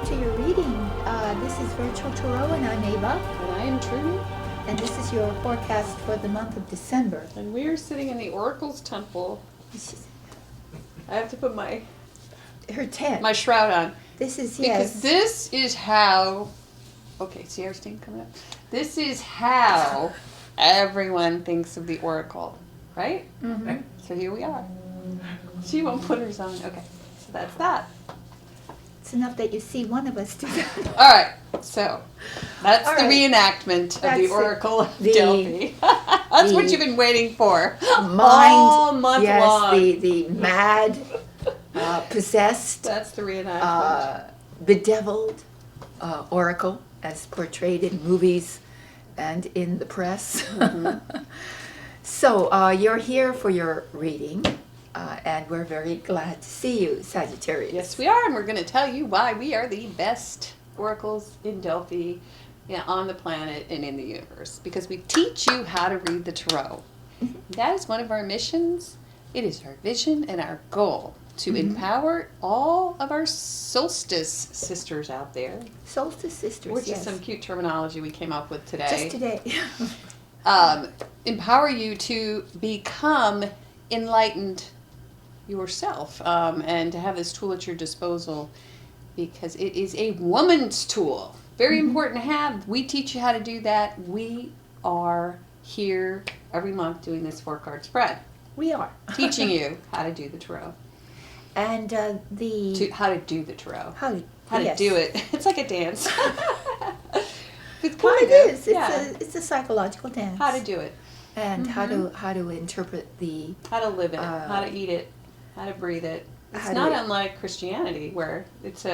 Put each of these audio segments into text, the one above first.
to your reading. This is Virtual Tarot, and I'm Ava. And I am Trudy. And this is your forecast for the month of December. And we are sitting in the Oracle's temple. I have to put her tent. my shroud on. This is, because this is how, okay, see our steam coming up? This is how everyone thinks of the Oracle, right? Mm-hmm. So here we are. She won't put hers on. Okay, so that's that. It's enough that you see one of us do that. All right, so that's All the right. reenactment of the That's Oracle of the- Delphi. That's what you've been waiting for Mind, all month yes, long. the mad, possessed, That's the reenactment. bedeviled oracle as portrayed in movies and in the press. Mm-hmm. So you're here for your reading, and we're very glad to see you, Sagittarius. Yes, we are, and we're going to tell you why we are the best oracles in Delphi, on the planet and in the universe. Because we teach you how to read the tarot. That is one of our missions. It is our vision and our goal to empower all of our solstice sisters out there. Solstice sisters, Which yes. is some cute terminology we came up with today. Just today. Empower you to become enlightened yourself, and to have this tool at your disposal, because it is a woman's tool. Very important to have. We teach you how to do that. We are here every month doing this 4-card spread. We are. Teaching you how to do the tarot. And How to do the tarot. How How yes. to do it. It's like a dance. It's Well, kind it of, is. yeah. It's a psychological dance. How to do it. And how to interpret the How to live it. How to eat it. How to breathe it. It's not unlike Christianity, where it's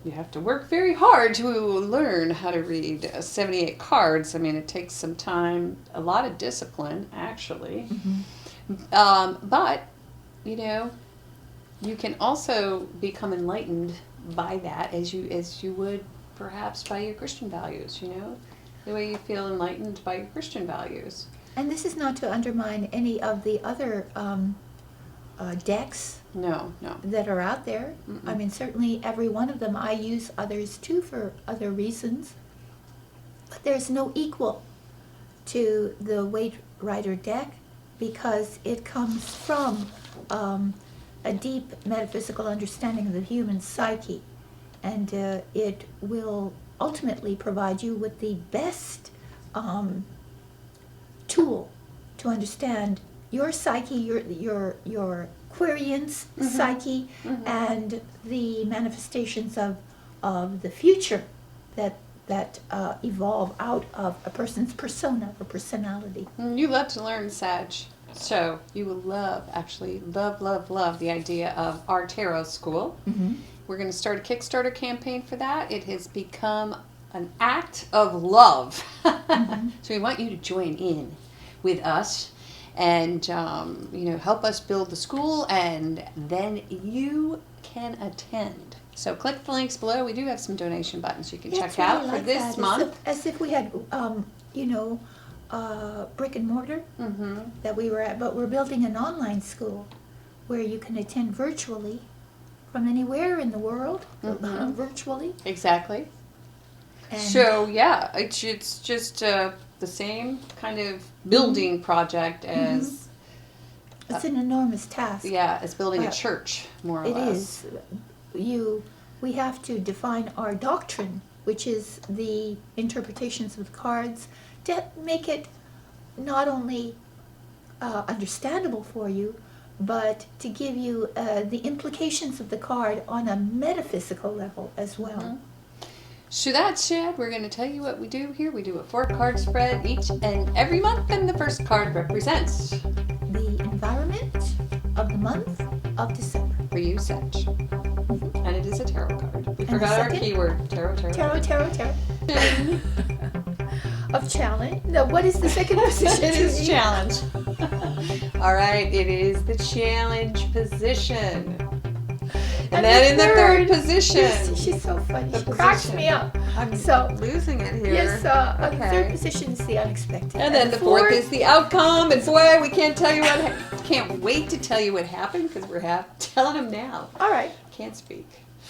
you have to work very hard to learn how to read 78 cards. I mean, it takes some time, a lot of discipline, actually. But, you can also become enlightened by that as you would perhaps by your Christian values, the way you feel enlightened by your Christian values. And this is not to undermine any of the other decks No. that are out there. I mean, certainly every one of them. I use others too for other reasons. But there's no equal to the Weight Rider deck, because it comes from a deep metaphysical understanding of the human psyche. And it will ultimately provide you with the best tool to understand your psyche, your Aquarian's psyche, and the manifestations of the future that evolve out of a person's persona or personality. You love to learn, Sag. So you will love the idea of our tarot school. We're going to start a Kickstarter campaign for that. It has become an act of love. So we want you to join in with us and, help us build the school, and then you can attend. So click the links below. We do have some donation buttons you can check out for this month. As if we had, brick and mortar that we were at, but we're building an online school where you can attend virtually from anywhere in the world, virtually. Exactly. And So yeah, it's just the same kind of building project as it's an enormous task. as building a church, more or It less. is. We have to define our doctrine, which is the interpretations of the cards, to make it not only understandable for you, but to give you the implications of the card on a metaphysical level as well. So that said, we're going to tell you what we do here. We do a 4-card spread each and every month, and the first card represents The environment of the month of December. for you, Sag. And it is a tarot card. We And forgot the our second? keyword. Tarot. Of challenge. No, what is the second position? It is challenge. All right, it is the challenge position. And then in the third position. She's so funny. The She cracks position. me up. I'm So, losing it here. yes, the Okay. third position is the unexpected. And then the fourth is the outcome. And boy, we can't tell you can't wait to tell you what happened, because we're telling them now. All right. Can't speak.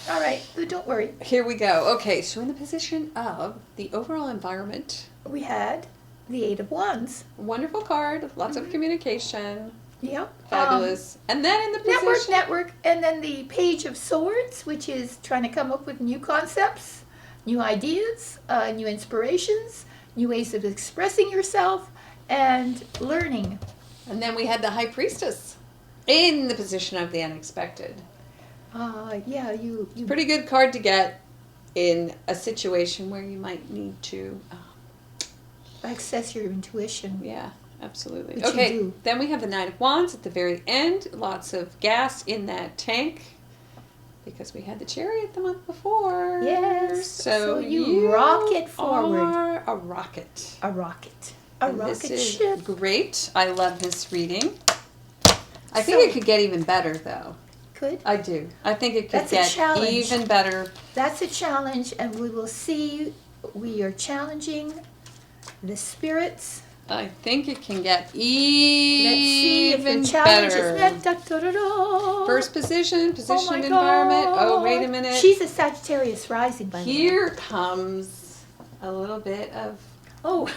All right, don't worry. Here we go. Okay, so in the position of the overall environment, We had the Eight of Wands. wonderful card, lots of communication, Yep. fabulous. And then in the position, Network, and then the Page of Swords, which is trying to come up with new concepts, new ideas, new inspirations, new ways of expressing yourself, and learning. and then we had the High Priestess in the position of the unexpected. Yeah, you Pretty good card to get in a situation where you might need to. access your intuition. Yeah, absolutely. Which you Okay, do. then we have the Knight of Wands at the very end. Lots of gas in that tank because we had the Chariot the month before. Yes. So you rocket forward. Are a rocket. A rocket. A And rocket this is ship. great. I love this reading. I think it could get even better, though. Could. I do. I think it could That's a get challenge. even better. That's a challenge, and we will see. We are challenging the spirits. I think it can get Let's see if even the challenge better. is da-da-da-da. First position, Oh my environment. Oh, wait a God. minute. She's a Sagittarius rising, by the way. Here comes a little bit of Oh,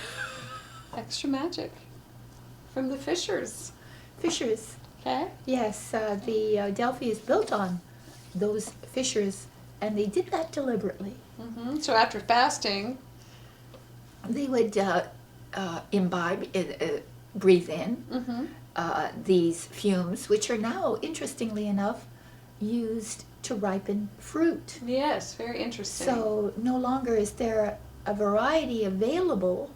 extra magic from the Fishers. fissures. Okay? Yes, the Delphi is built on those fissures, and they did that deliberately. So after fasting, They would imbibe, breathe in these fumes, which are now, interestingly enough, used to ripen fruit. yes, very interesting. So no longer is there a variety available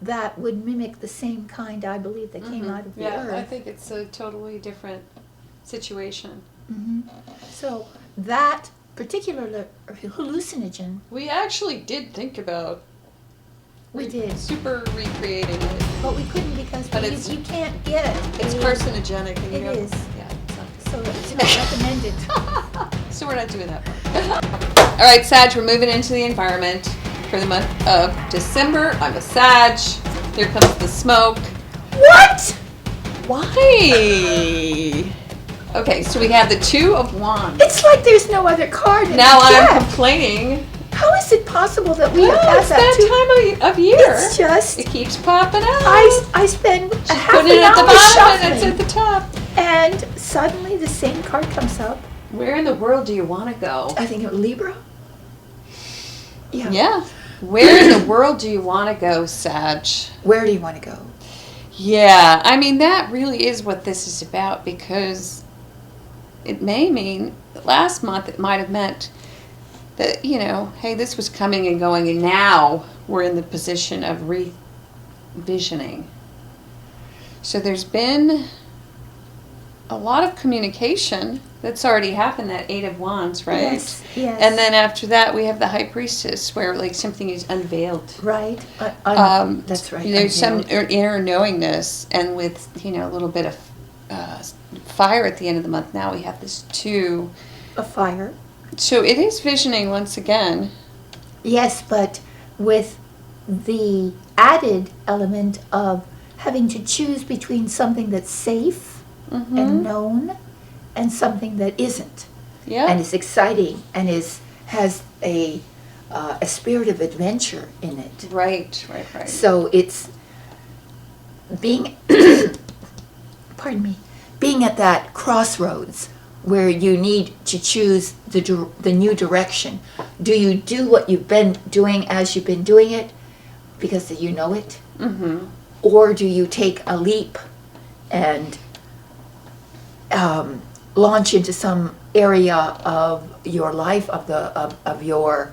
that would mimic the same kind, I believe, that came out of the yeah, earth. I think it's a totally different situation. So that particular hallucinogen, We actually did think about we did, super recreating it. but we couldn't because But it's- you can't get It's a- carcinogenic. And It you don't- is. Yeah. so it's not recommended. So we're not doing that one. All right, Sag, we're moving into the environment for the month of December. I'm a Sag. Here comes the smoke. What? Why? Okay, so we have the Two of Wands. It's like there's no other card in Now the I'm deck. complaining. How is it possible that we have Well, had it's that that too? time of year. It's just It keeps popping out. I spend a Just half put an it at the hour bottom and it's shuffling, at the top. and suddenly the same card comes up. Where in the world do you want to go? I think it was Libra. Yeah. Yeah. Where in the world do you want to go, Sag? Where do you want to go? Yeah, I mean, that really is what this is about, because it may mean that last month it might have meant that, you know, hey, this was coming and going, and now we're in the position of revisioning. So there's been a lot of communication that's already happened, that Eight of Wands, right? Yes. Yes. And then after that, we have the High Priestess, where like something is unveiled. Right. That's right. There's some Unveiled. inner knowingness, and with, you know, a little bit of fire at the end of the month. Now we have this Two. A fire. So it is visioning once again. Yes, but with the added element of having to choose between something that's safe and known and something that isn't, Yeah. and is exciting and has a spirit of adventure in it. Right. So it's being, pardon me, being at that crossroads where you need to choose the new direction. Do you do what you've been doing as you've been doing it because you know it? Or do you take a leap and launch into some area of your life, of your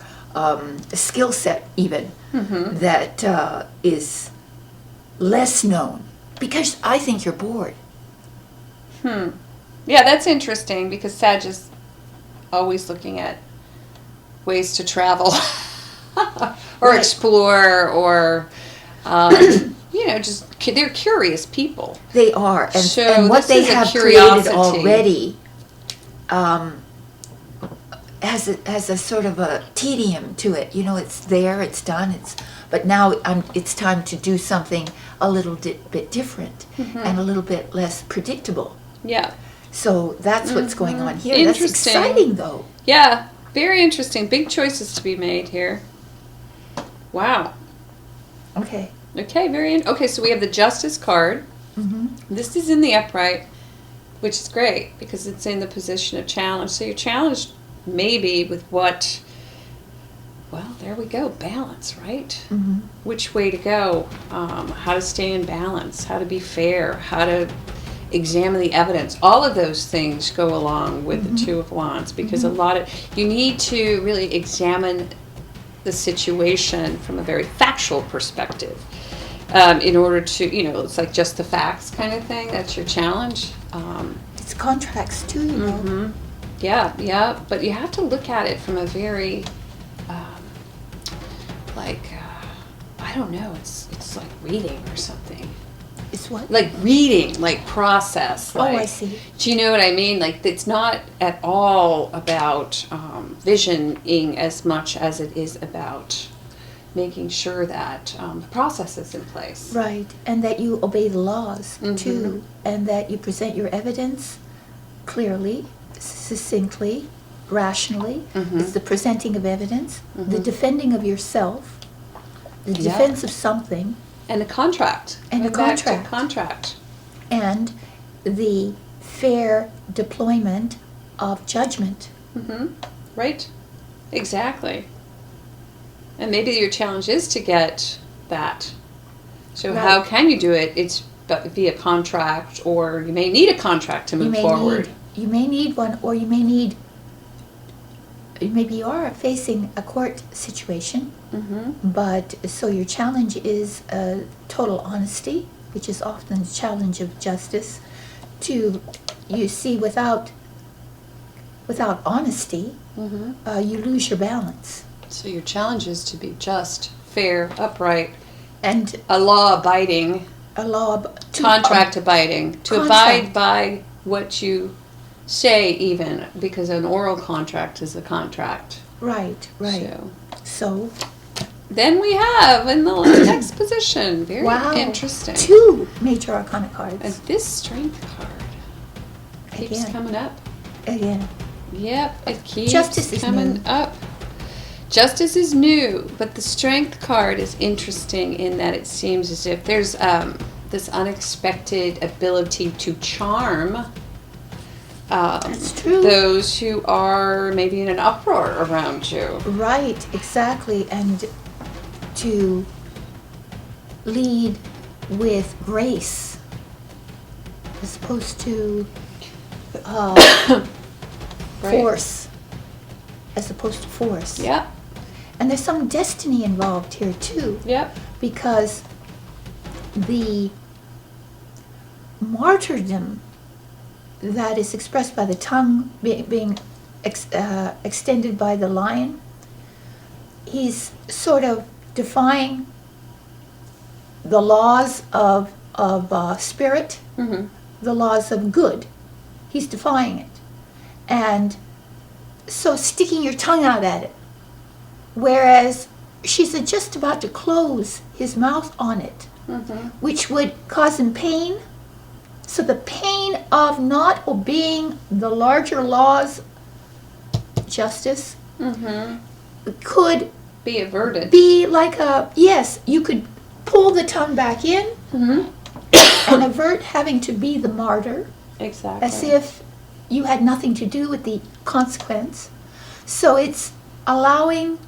skill set even, that is less known? Because I think you're bored. Yeah, that's interesting, because Sag is always looking at ways to travel or Right. explore, or you know, just they're curious people. They are, and, So and what this they is a have curiosity. created already has a sort of a tedium to it. You know, it's there, it's done, but now it's time to do something a little bit different and a little bit less predictable. Yeah. So that's what's going on here. That's Interesting. exciting, though. Yeah, very interesting. Big choices to be made here. Wow. Okay. Okay, okay, so we have the Justice card. Mm-hmm. This is in the upright, which is great because it's in the position of challenge. So you're challenged maybe with what, well, there we go, balance, right? Mm-hmm. Which way to go, how to stay in balance, how to be fair, how to examine the evidence. All of those things go along with the Two of Wands because you need to really examine the situation from a very factual perspective. In order to, it's like just the facts kind of thing. That's your challenge. It's contracts, too, you know. Mm-hmm. Yeah. But you have to look at it from a very, I don't know. It's like reading or something. It's what? Like reading, like process. Like, I see. Do you know what I mean? Like it's not at all about visioning as much as it is about making sure that the process is in place. Right, and that you obey the laws, too, and that you present your evidence clearly, succinctly, rationally. It's the presenting of evidence, the defending of yourself, the defense of something. And a contract. And a Back to contract. contract. And the fair deployment of judgment. Right. Exactly. And maybe your challenge is to get that. So how can you do it? It's via contract, or you may need a contract to move forward. You may need one, or maybe you are facing a court situation. But so your challenge is total honesty, which is often the challenge of justice. Without honesty, you lose your balance. So your challenge is to be just, fair, upright, and a law-abiding, contract-abiding, to abide by what you say, even because an oral contract is a contract. Right. So then we have in the next position, very interesting, 2 major arcana cards. and this Strength card keeps coming up. Again. Yep, it keeps Justice is coming new. up. Justice is new, but the Strength card is interesting in that it seems as if there's this unexpected ability to charm That's true. those who are maybe in an uproar around you. Right, exactly. And to lead with grace as opposed to force. As opposed to force. Yep. And there's some destiny involved here too. Yep. Because the martyrdom that is expressed by the tongue being extended by the lion, he's sort of defying the laws of spirit, the laws of good. He's defying it. And so sticking your tongue out at it. Whereas she's just about to close his mouth on it, which would cause him pain. So the pain of not obeying the larger laws, justice, could Be averted. be like you could pull the tongue back in and avert having to be the martyr, Exactly. as if you had nothing to do with the consequence. So it's allowing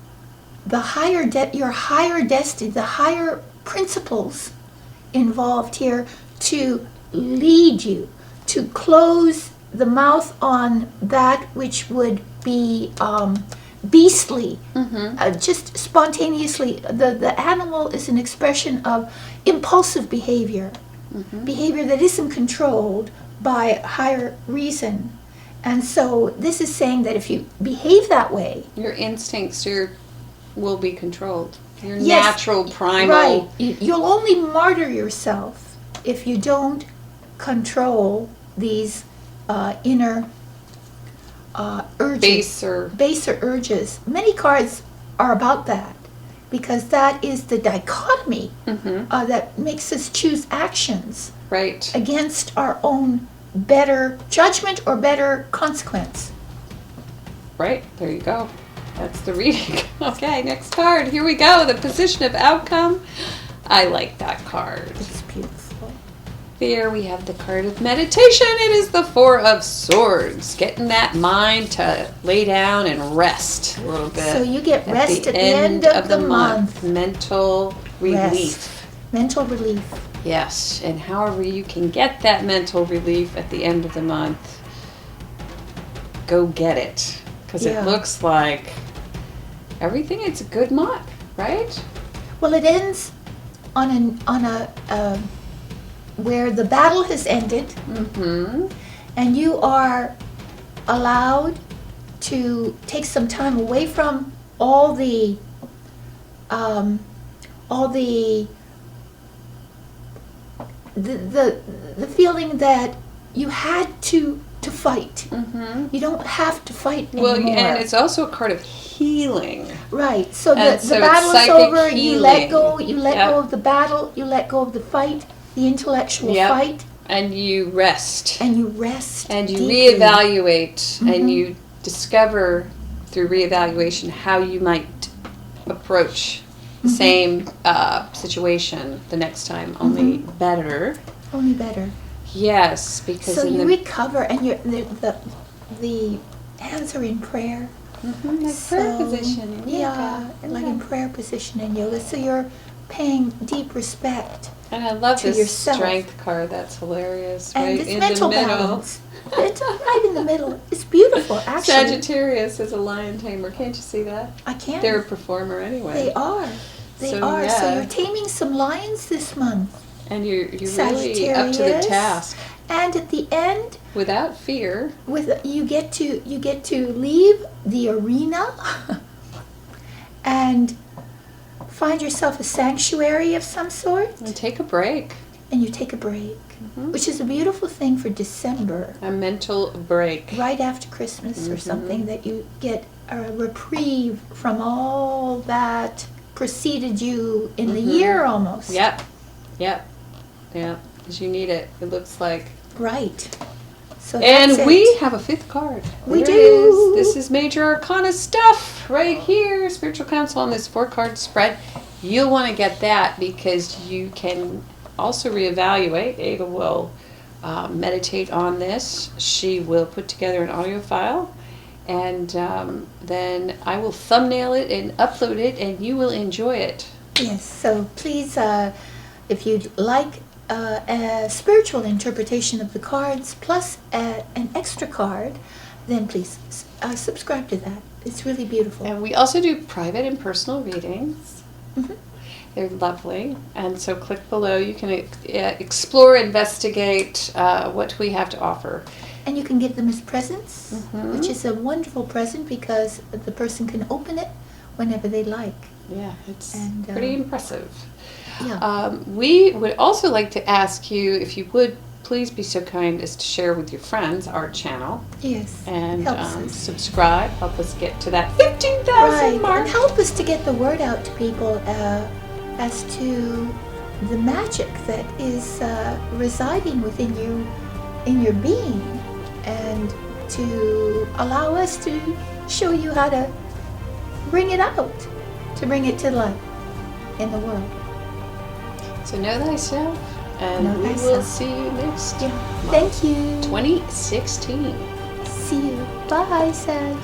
the your higher destiny, the higher principles involved here to lead you, to close the mouth on that which would be beastly, just spontaneously. The animal is an expression of impulsive behavior, behavior that isn't controlled by higher reason. And so this is saying that if you behave that way, your instincts will be controlled. Your Yes, natural primal. right, you'll only martyr yourself if you don't control these inner urges, baser urges. Many cards are about that, because that is the dichotomy that makes us choose actions Right. against our own better judgment or better consequence. Right, there you go. That's the reading. Okay, next card. Here we go. The position of outcome. I like that card. It's beautiful. There we have the card of meditation. It is the Four of Swords. Getting that mind to lay down and rest a little bit. So you get rest at the end of the month. Mental relief. Rest. Mental relief. Yes, and however you can get that mental relief at the end of the month, go get it. Because Yeah. it looks like everything, it's a good month, right? Well, it ends on a where the battle has ended, Mm-hmm. and you are allowed to take some time away from all the the feeling that you had to fight. Mm-hmm. You don't have to fight Well, anymore. and it's also a card of healing. Right. So And the so it's battle's psychic over. You let healing. go. You let Yep. go of the battle. You let go of the fight, the intellectual Yep. fight, And you rest. and you rest. And you deeply. reevaluate. Mhm. And you discover through reevaluation how you might approach the Mhm. same situation the next time, only better. Only better. Yes, because So in you the recover, and the hands are in prayer. Mhm, like prayer So, position. Yeah, like in prayer position in yoga. So you're paying deep respect, And I love to this yourself. strength card. That's hilarious. and Right it's in mental the middle. balance. It's right in the middle. It's beautiful, actually. Sagittarius is a lion tamer. Can't you see that? I can't. They're a performer anyway. They are. They So, are. So yeah. you're taming some lions this month. And you're really up to the Sagittarius. task And at the end, without fear. you get to leave the arena and find yourself a sanctuary of some sort, And take a break. and you take a break, Mhm. which is a beautiful thing for December, A mental break. right after Christmas or Mhm. something, that you get a reprieve from all that preceded you in the Mhm. year almost. Yep. Yep. Yep. Because you need it. It looks like. Right. So And that's we it. have a fifth card. We There do. it is. This is Major Arcana stuff right here. Spiritual Counsel on this 4-card spread. You'll want to get that because you can also reevaluate. Ada will meditate on this. She will put together an audio file. And then I will thumbnail it and upload it, and you will enjoy it. Yes, so please, if you'd like a spiritual interpretation of the cards plus an extra card, then please subscribe to that. It's really beautiful. And we also do private and personal readings. Mhm. They're lovely. And so click below. You can explore, investigate what we have to offer. And you can give them as presents, Mhm. which is a wonderful present because the person can open it whenever they like. Yeah, it's And, pretty impressive. Yeah. We would also like to ask you, if you would please be so kind as to share with your friends our channel Yes. and helps us. subscribe. Help us get to that 15,000 Right, mark. and help us to get the word out to people as to the magic that is residing within you, in your being, and to allow us to show you how to bring it out, to bring it to light in the world. So know thyself, and Know we will thyself. see you next Yeah. Thank you. 2016. See you. Bye, Sag.